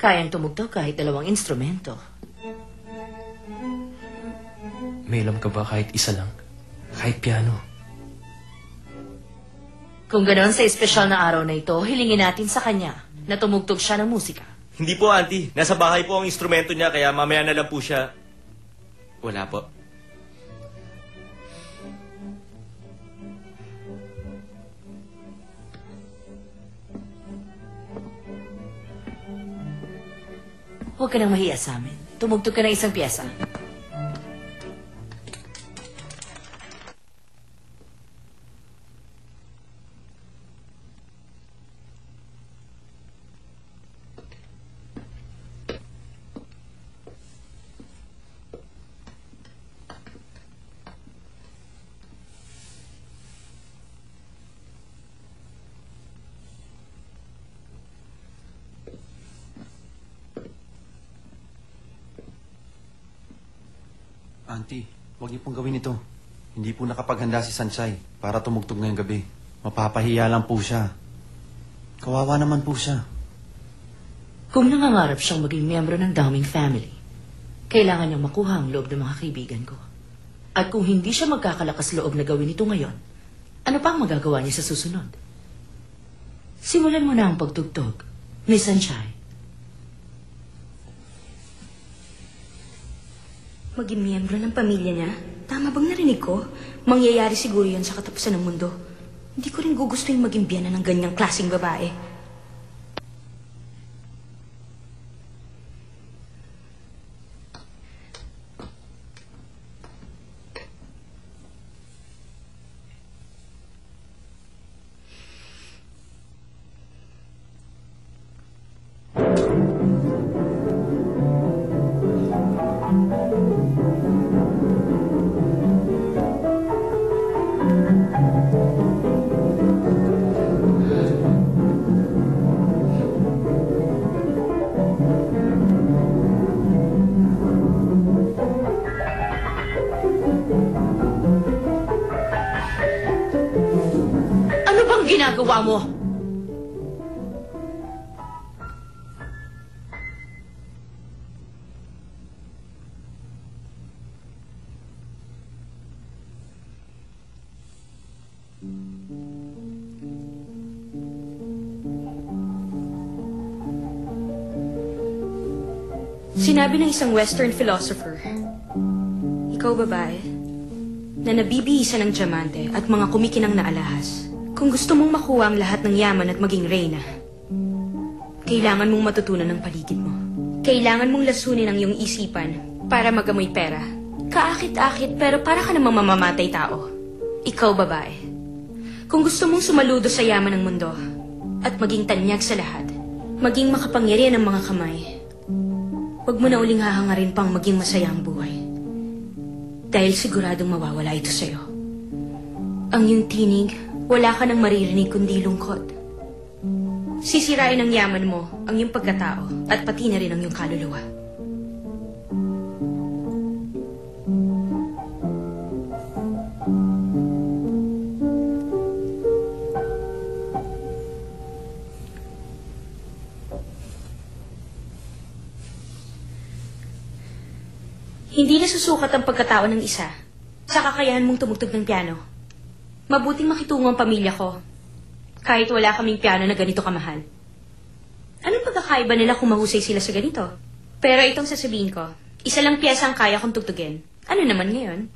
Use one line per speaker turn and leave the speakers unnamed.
Kayang tumugtog kahit 2 instrumento.
May alam ka ba kahit isa lang? Kahit piano?
Kung ganoon sa espesyal na araw na ito, hilingin natin sa kanya na tumugtog siya ng musika.
Hindi po, Auntie. Nasa bahay po ang instrumento niya, kaya mamaya na lang po siya. Wala po.
Huwag ka nang mahiya sa amin. Tumugtog ka ng isang piyesa.
Auntie, huwag niyo pong gawin ito. Hindi po nakapaghanda si Sanchay para tumugtog ngayong gabi. Mapapahiya lang po siya. Kawawa naman po siya.
Kung nangangarap siyang maging miyembro ng Downing family, kailangan niyang makuha ang loob ng mga kaibigan ko. At kung hindi siya magkakalakas loob na gawin ito ngayon, ano pa ang magagawa niya sa susunod? Simulan mo na ang pagtugtog, Miss Sanchay.
Maging miyembro ng pamilya niya? Tama bang narinig ko? Mangyayari siguro yan sa katapusan ng mundo. Hindi ko rin gugustuhin maging biyanan ng ganyang klaseng babae.
Ginagawa mo?
Sinabi ng isang Western philosopher, ikaw babae, na nabibihisan ng diamante at mga kumikinang na alahas. Kung gusto mong makuha ang lahat ng yaman at maging reyna, kailangan mong matutunan ng paligid mo. Kailangan mong lasunin ang iyong isipan para magamoy pera. Kaakit-akit pero para ka namang mamamatay tao. Ikaw babae. Kung gusto mong sumaludo sa yaman ng mundo at maging tanyag sa lahat, maging makapangyarihan ng mga kamay, huwag mo na uling hahangarin pang maging masaya ang buhay. Dahil siguradong mawawala ito sa'yo. Ang iyong tinig, wala ka nang maririnig kundi lungkot. Sisirain ng yaman mo ang iyong pagkatao at pati na rin ang iyong kaluluwa. Hindi nasusukat ang pagkatao ng isa sa kakayahan mong tumugtog ng piano. Mabuting makitungo ang pamilya ko. Kahit wala kaming piano na ganito kamahal. Anong pagkakaiba nila kung mahusay sila sa ganito? Pero itong sasabihin ko, isa lang piyesa ang kaya kong tugtugin. Ano naman ngayon?